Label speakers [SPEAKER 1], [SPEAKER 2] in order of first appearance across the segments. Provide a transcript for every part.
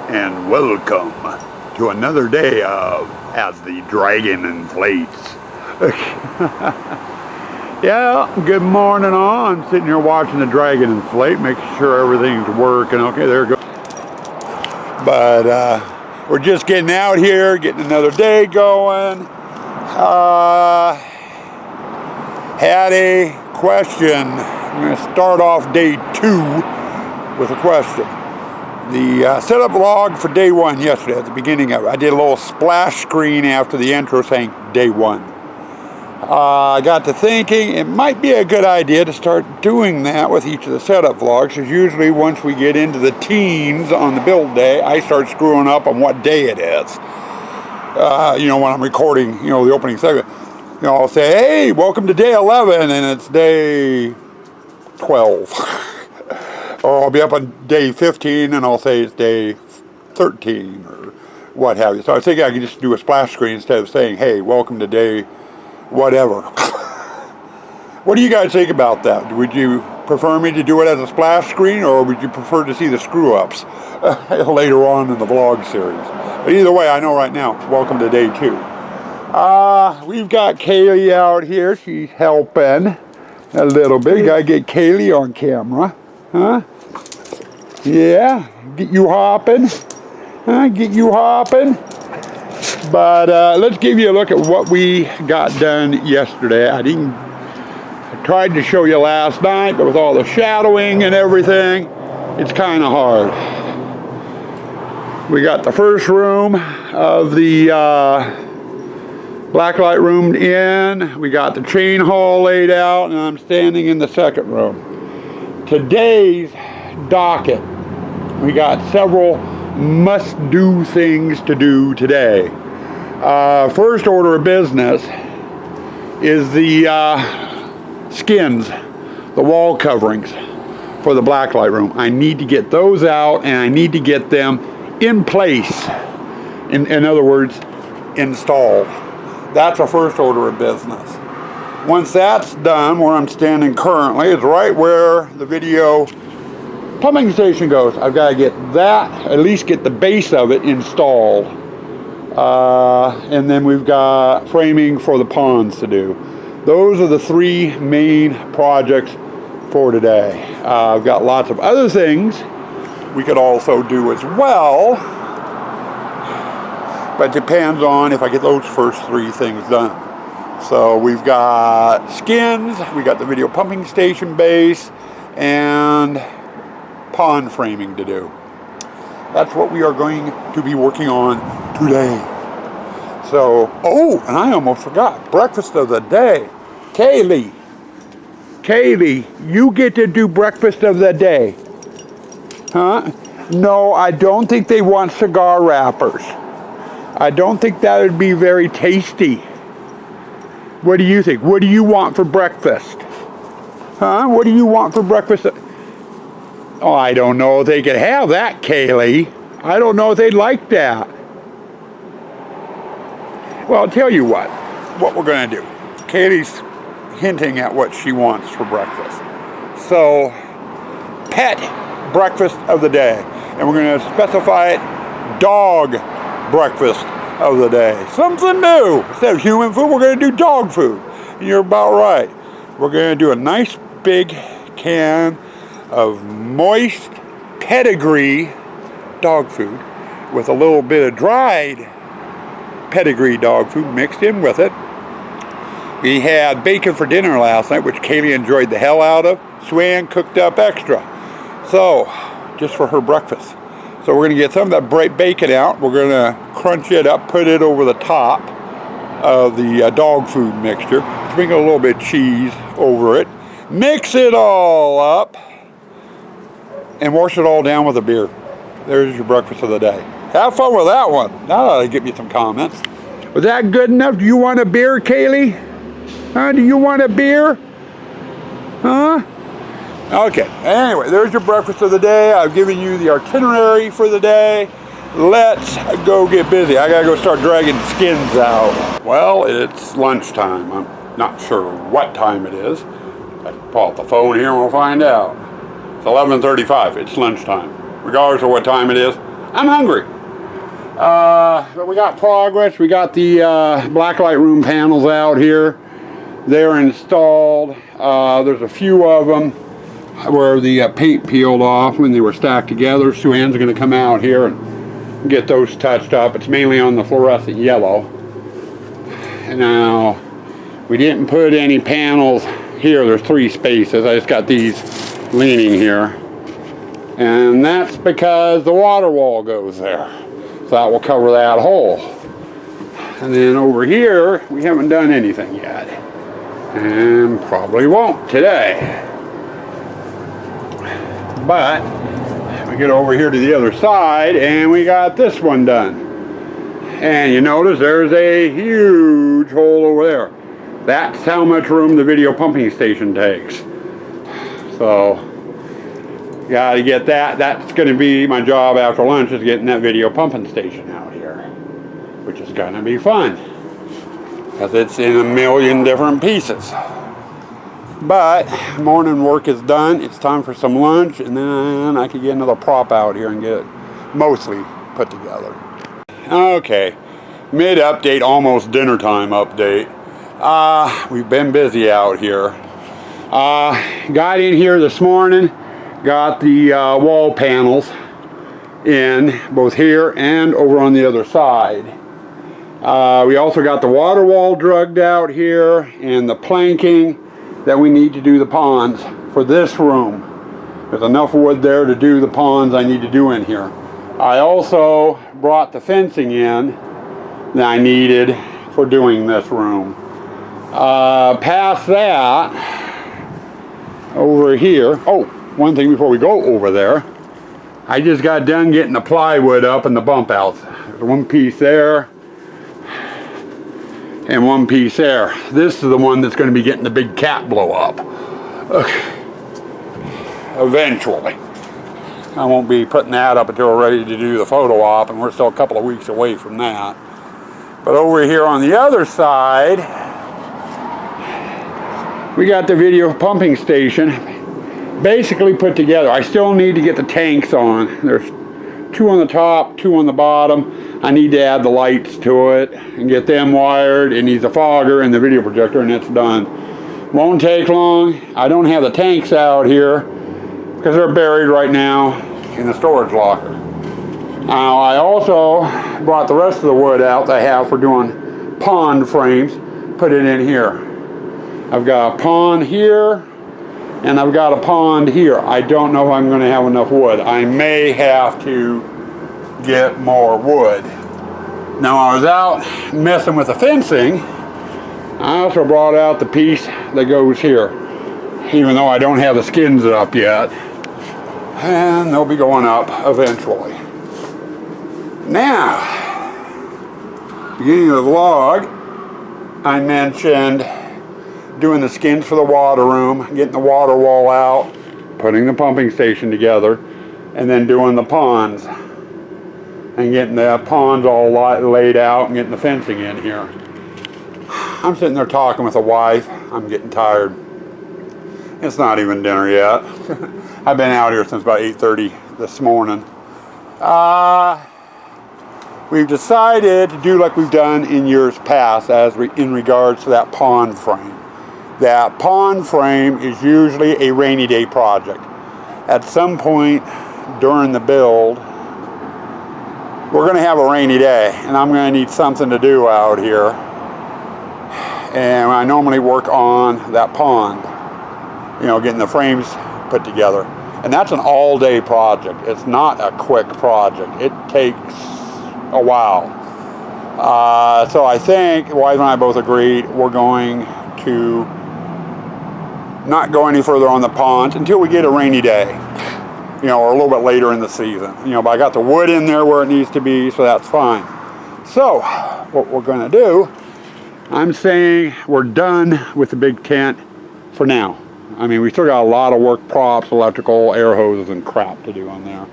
[SPEAKER 1] and welcome to another day of As the Dragon Inflates. Yeah, good morning all. I'm sitting here watching the dragon inflate, making sure everything's working okay. There it goes. But we're just getting out here, getting another day going. Had a question. I'm going to start off day 2 with a question. The setup log for day 1 yesterday, at the beginning of it, I did a little splash screen after the intro saying day 1. I got to thinking it might be a good idea to start doing that with each of the setup vlogs, because usually once we get into the teens on the build day, I start screwing up on what day it is. When I'm recording, the opening segment. I'll say, hey, welcome to day 11, and it's day 12. Or I'll be up on day 15, and I'll say it's day 13, or what have you. So I was thinking I could just do a splash screen instead of saying, hey, welcome to day whatever. What do you guys think about that? Would you prefer me to do it as a splash screen, or would you prefer to see the screw-ups later on in the vlog series? But either way, I know right now, welcome to day 2. We've got Kaylee out here. She's helping a little bit. Gotta get Kaylee on camera. Huh? Yeah? Get you hopping? Huh? Get you hopping? But let's give you a look at what we got done yesterday. I tried to show you last night, but with all the shadowing and everything, it's kind of hard. We got the first room of the blacklight room in. We got the chain hall laid out, and I'm standing in the second room. Today's docket, we got several must-do things to do today. First order of business is the skins, the wall coverings for the blacklight room. I need to get those out, and I need to get them in place. In other words, installed. That's a first order of business. Once that's done, where I'm standing currently is right where the video pumping station goes. I've got to get that, at least get the base of it installed. And then we've got framing for the ponds to do. Those are the 3 main projects for today. I've got lots of other things we could also do as well, but it depends on if I get those first 3 things done. So we've got skins, we got the video pumping station base, and pond framing to do. That's what we are going to be working on today. So, and I almost forgot, breakfast of the day. Kaylee, you get to do breakfast of the day. Huh? No, I don't think they want cigar wrappers. I don't think that would be very tasty. What do you think? What do you want for breakfast? Huh? What do you want for breakfast? Oh, I don't know if they could have that, Kaylee. I don't know if they'd like that. Well, I'll tell you what we're going to do. Kaylee's hinting at what she wants for breakfast. So, pet breakfast of the day. And we're going to specify it dog breakfast of the day. Something new. Instead of human food, we're going to do dog food. And you're about right. We're going to do a nice big can of moist pedigree dog food with a little bit of dried pedigree dog food mixed in with it. We had bacon for dinner last night, which Kaylee enjoyed the hell out of. Swan cooked up extra. So, just for her breakfast. So we're going to get some of that bright bacon out. We're going to crunch it up, put it over the top of the dog food mixture. Sprinkle a little bit of cheese over it. Mix it all up. And wash it all down with a beer. There's your breakfast of the day. Have fun with that one. Now that'll give you some comments. Was that good enough? Do you want a beer, Kaylee? Huh? Do you want a beer? Huh? Okay. Anyway, there's your breakfast of the day. I've given you the itinerary for the day. Let's go get busy. I gotta go start dragging skins out. Well, it's lunchtime. I'm not sure what time it is. I can pull out the phone here and we'll find out. It's 11:35. It's lunchtime. Regardless of what time it is, I'm hungry. But we got progress. We got the blacklight room panels out here. They're installed. There's a few of them where the paint peeled off when they were stacked together. Sue-Ann's going to come out here and get those touched up. It's mainly on the fluorescent yellow. And now, we didn't put any panels here. There's 3 spaces. I just got these leaning here. And that's because the water wall goes there. So that will cover that hole. And then over here, we haven't done anything yet. And probably won't today. But we get over here to the other side and we got this one done. And you notice there's a huge hole over there. That's how much room the video pumping station takes. So, got to get that. That's going to be my job after lunch, is getting that video pumping station out here, which is going to be fun because it's in a million different pieces. But morning work is done. It's time for some lunch, and then I can get another prop out here and get it mostly put together. Okay, mid-update, almost dinner time update. We've been busy out here. Got in here this morning. Got the wall panels in, both here and over on the other side. We also got the water wall drugged out here and the planking that we need to do the ponds for this room. There's enough wood there to do the ponds I need to do in here. I also brought the fencing in that I needed for doing this room. Past that, over here, oh, one thing before we go over there, I just got done getting the plywood up and the bump outs. There's one piece there and one piece there. This is the one that's going to be getting the big cap blow up. Eventually. I won't be putting that up until we're ready to do the photo op, and we're still a couple of weeks away from that. But over here on the other side, we got the video pumping station basically put together. I still need to get the tanks on. There's 2 on the top, 2 on the bottom. I need to add the lights to it and get them wired. It needs a fogger and the video projector, and it's done. Won't take long. I don't have the tanks out here because they're buried right now in the storage locker. Now I also brought the rest of the wood out that I have for doing pond frames, put it in here. I've got a pond here and I've got a pond here. I don't know if I'm going to have enough wood. I may have to get more wood. Now I was out messing with the fencing. I also brought out the piece that goes here, even though I don't have the skins up yet. And they'll be going up eventually. Now, beginning of the vlog, I mentioned doing the skins for the water room, getting the water wall out, putting the pumping station together, and then doing the ponds. And getting the ponds all laid out and getting the fencing in here. I'm sitting there talking with the wife. I'm getting tired. It's not even dinner yet. I've been out here since about 8:30 this morning. We've decided to do like we've done in years past in regards to that pond frame. That pond frame is usually a rainy day project. At some point during the build, we're going to have a rainy day, and I'm going to need something to do out here. And I normally work on that pond, you know, getting the frames put together. And that's an all-day project. It's not a quick project. It takes a while. So I think the wife and I both agreed we're going to not go any further on the ponds until we get a rainy day, you know, or a little bit later in the season. You know, but I got the wood in there where it needs to be, so that's fine. So what we're going to do, I'm saying we're done with the big tent for now. I mean, we still got a lot of work, props, electrical, air hoses, and crap to do on there.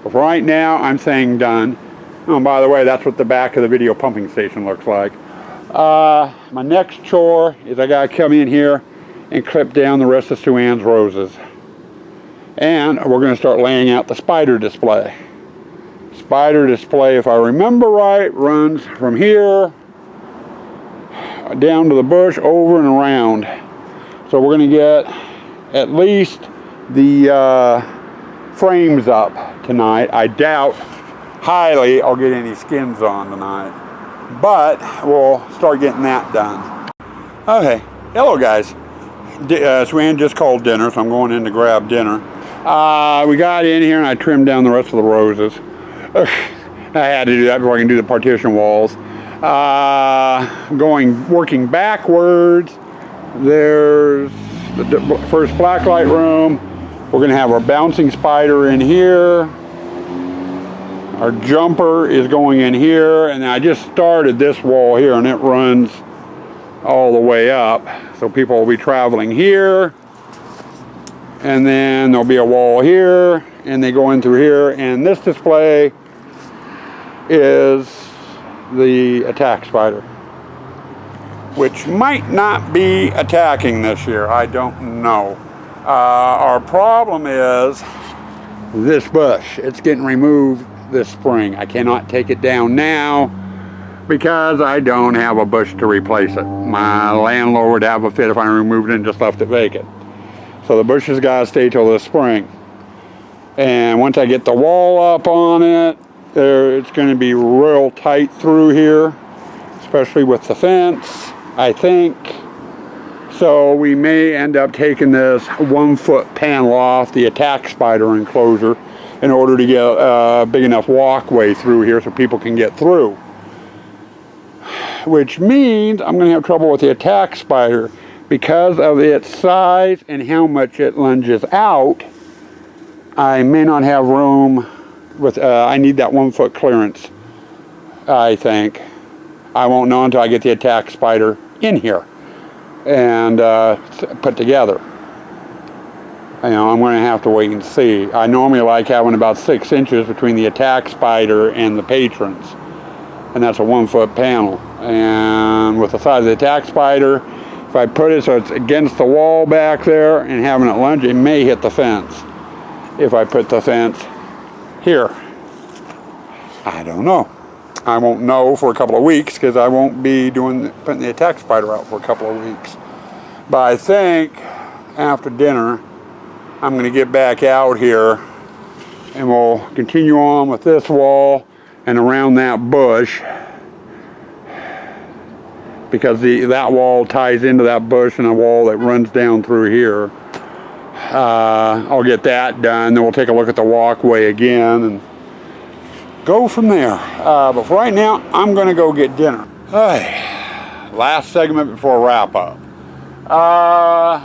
[SPEAKER 1] But for right now, I'm saying done. Oh, and by the way, that's what the back of the video pumping station looks like. My next chore is I got to come in here and clip down the rest of Sue-Ann's roses. And we're going to start laying out the spider display. Spider display, if I remember right, runs from here down to the bush, over and around. So we're going to get at least the frames up tonight. I doubt highly I'll get any skins on tonight, but we'll start getting that done. Okay, hello guys. Swan just called dinner, so I'm going in to grab dinner. We got in here and I trimmed down the rest of the roses. I had to do that before I can do the partition walls. Working backwards, there's the first blacklight room. We're going to have our bouncing spider in here. Our jumper is going in here, and I just started this wall here, and it runs all the way up. So people will be traveling here, and then there'll be a wall here, and they go in through here, and this display is the attack spider, which might not be attacking this year. I don't know. Our problem is this bush. It's getting removed this spring. I cannot take it down now because I don't have a bush to replace it. My landlord would have a fit if I removed it and just left it vacant. So the bush has got to stay till this spring. And once I get the wall up on it, it's going to be real tight through here, especially with the fence, I think. So we may end up taking this 1-foot panel off the attack spider enclosure in order to get a big enough walkway through here so people can get through. Which means I'm going to have trouble with the attack spider because of its size and how much it lunges out. I may not have room with, I need that 1-foot clearance, I think. I won't know until I get the attack spider in here and put together. I'm going to have to wait and see. I normally like having about 6 inches between the attack spider and the patrons, and that's a 1-foot panel. And with the size of the attack spider, if I put it so it's against the wall back there and having it lunge, it may hit the fence. If I put the fence here, I don't know. I won't know for a couple of weeks because I won't be putting the attack spider out for a couple of weeks. But I think after dinner I'm going to get back out here and we'll continue on with this wall and around that bush, because that wall ties into that bush and a wall that runs down through here. I'll get that done, then we'll take a look at the walkway again and go from there. But for right now, I'm going to go get dinner. Last segment before wrap up.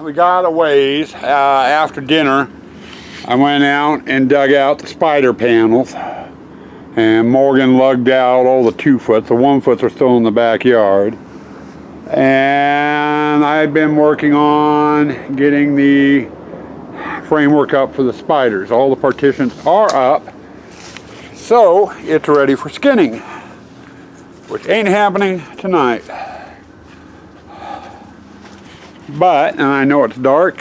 [SPEAKER 1] We got a ways. After dinner, I went out and dug out the spider panels, and Morgan lugged out all the 2-foots. The 1-foots are still in the backyard. And I've been working on getting the framework up for the spiders. All the partitions are up, so it's ready for skinning, which ain't happening tonight. But, and I know it's dark,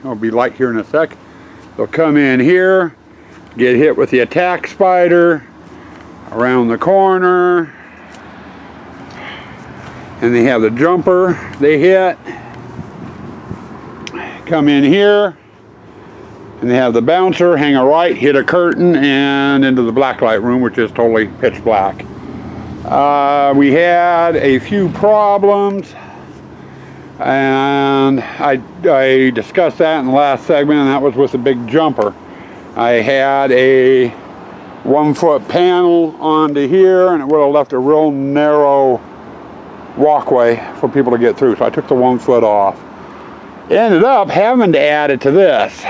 [SPEAKER 1] it'll be light here in a sec, they'll come in here, get hit with the attack spider around the corner, and they have the jumper they hit, come in here, and they have the bouncer hang a right, hit a curtain, and into the blacklight room, which is totally pitch black. We had a few problems, and I discussed that in the last segment, and that was with the big jumper. I had a 1-foot panel onto here, and it would have left a real narrow walkway for people to get through, so I took the 1 foot off. Ended up having to add it to this.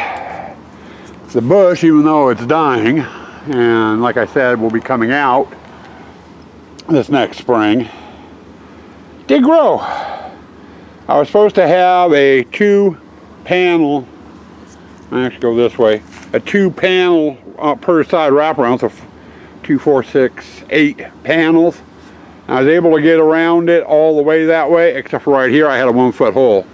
[SPEAKER 1] The bush, even though it's dying, and like I said, will be coming out this next spring, did grow. I was supposed to have a 2-panel, I actually go this way, a 2-panel per side wraparound, so 2, 4, 6, 8 panels. I was able to get around it all the way that way, except for right here I had a 1-foot hole.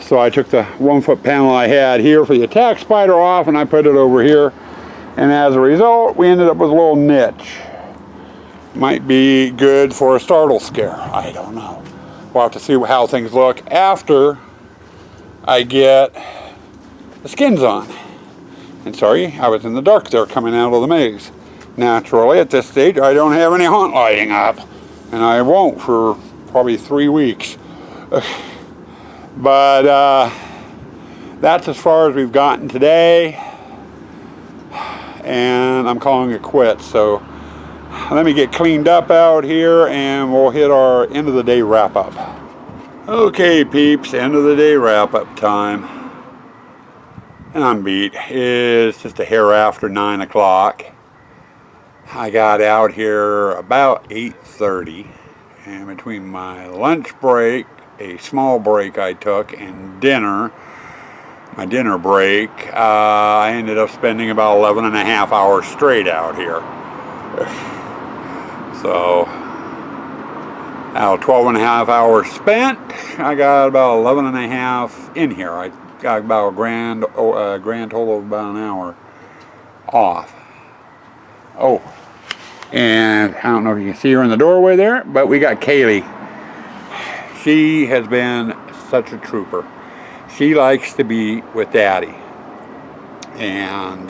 [SPEAKER 1] So I took the 1-foot panel I had here for the attack spider off, and I put it over here, And as a result, we ended up with a little niche. Might be good for a startle scare. I don't know. We'll have to see how things look after I get the skins on. And sorry, I was in the dark there coming out of the maze. Naturally, at this stage, I don't have any haunt lighting up. And I won't for probably 3 weeks. But that's as far as we've gotten today. And I'm calling it quits. So let me get cleaned up out here and we'll hit our end of the day wrap up. Okay, peeps, end of the day wrap up time. And I'm beat. It's just a hair after 9 o'clock. I got out here about 8:30, and between my lunch break, a small break I took, and dinner, my dinner break, I ended up spending about 11 and a half hours straight out here. So, out of 12 and a half hours spent, I got about 11 and a half in here. I got about a grand total of about an hour off. Oh, and I don't know if you can see her in the doorway there, but we got Kaylee. She has been such a trooper. She likes to be with Daddy. And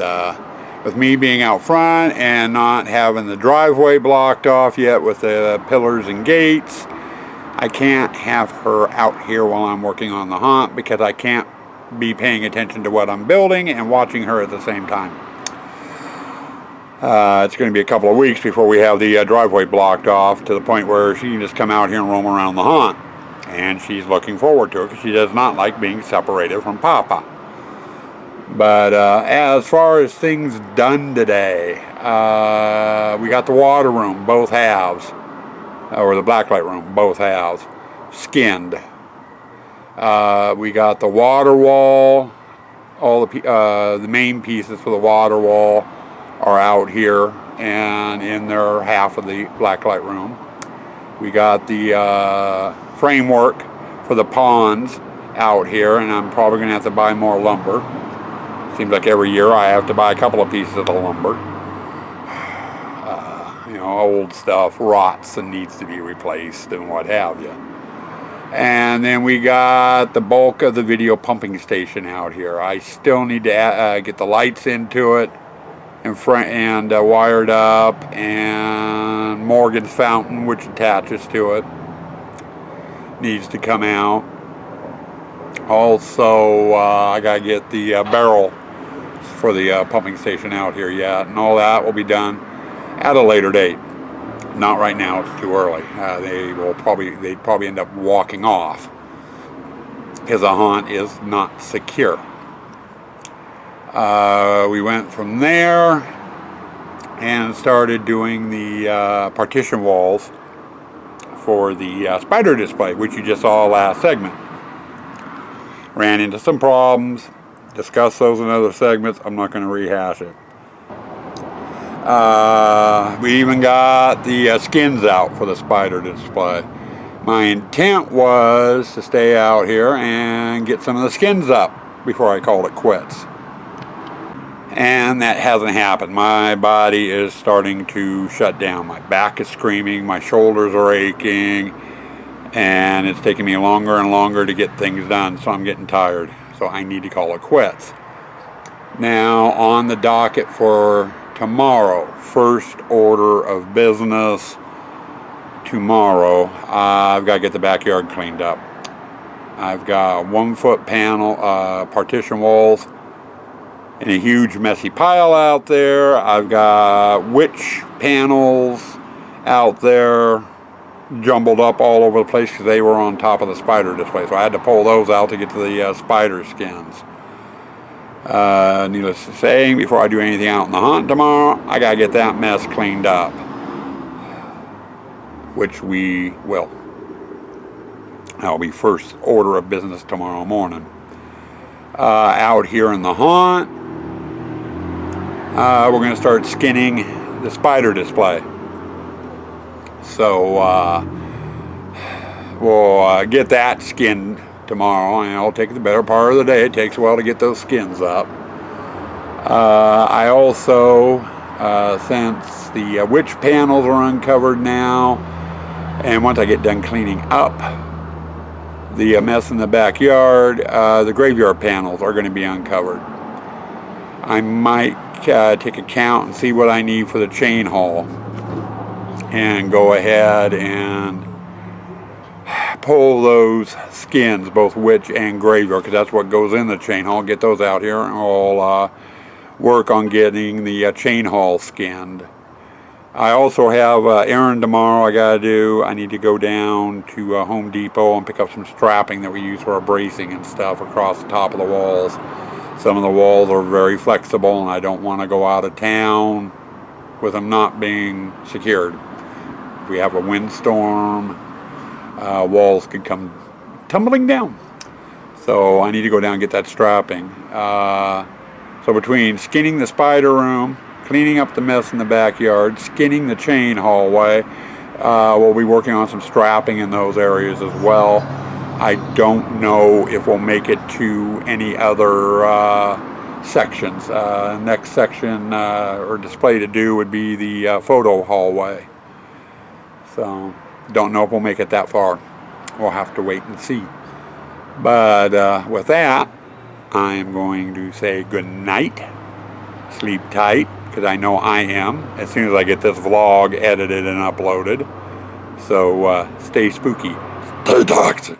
[SPEAKER 1] with me being out front and not having the driveway blocked off yet with the pillars and gates, I can't have her out here while I'm working on the haunt because I can't be paying attention to what I'm building and watching her at the same time. It's going to be a couple of weeks before we have the driveway blocked off to the point where she can just come out here and roam around the haunt. And she's looking forward to it because she does not like being separated from Papa. But as far as things done today, we got the water room, both halves, or the blacklight room, both halves, skinned. We got the water wall, all the main pieces for the water wall are out here and in their half of the blacklight room. We got the framework for the ponds out here, and I'm probably going to have to buy more lumber. Seems like every year I have to buy a couple of pieces of the lumber. You know, old stuff rots and needs to be replaced and what have you. And then we got the bulk of the video pumping station out here. I still need to get the lights into it and wired up, and Morgan's fountain, which attaches to it, needs to come out. Also, I gotta get the barrel for the pumping station out here yet, and all that will be done at a later date. Not right now; it's too early. They'd probably end up walking off because the haunt is not secure. We went from there and started doing the partition walls for the spider display, which you just saw last segment. Ran into some problems, discussed those in other segments. I'm not going to rehash it. We even got the skins out for the spider display. My intent was to stay out here and get some of the skins up before I called it quits. And that hasn't happened. My body is starting to shut down. My back is screaming, my shoulders are aching, and it's taking me longer and longer to get things done, so I'm getting tired. So I need to call it quits. Now, on the docket for tomorrow, first order of business tomorrow, I've got to get the backyard cleaned up. I've got 1-foot panel partition walls in a huge messy pile out there. I've got witch panels out there jumbled up all over the place because they were on top of the spider display. So I had to pull those out to get to the spider skins. Needless to say, before I do anything out in the haunt tomorrow, I gotta get that mess cleaned up, which we will. That'll be first order of business tomorrow morning. Out here in the haunt, we're going to start skinning the spider display. So we'll get that skinned tomorrow, and it'll take the better part of the day. It takes a while to get those skins up. I also, since the witch panels are uncovered now, and once I get done cleaning up the mess in the backyard, the graveyard panels are going to be uncovered. I might take a count and see what I need for the chain haul and go ahead and pull those skins, both witch and graveyard, because that's what goes in the chain haul. Get those out here, and I'll work on getting the chain haul skinned. I also have an errand tomorrow I gotta do. I need to go down to Home Depot and pick up some strapping that we use for our bracing and stuff across the top of the walls. Some of the walls are very flexible, and I don't want to go out of town with them not being secured. If we have a windstorm, walls could come tumbling down. So I need to go down and get that strapping. So between skinning the spider room, cleaning up the mess in the backyard, skinning the chain hallway, we'll be working on some strapping in those areas as well. I don't know if we'll make it to any other sections. Next section or display to do would be the photo hallway. So don't know if we'll make it that far. We'll have to wait and see. But with that, I am going to say good night. Sleep tight, because I know I am, as soon as I get this vlog edited and uploaded. So stay spooky, stay toxic.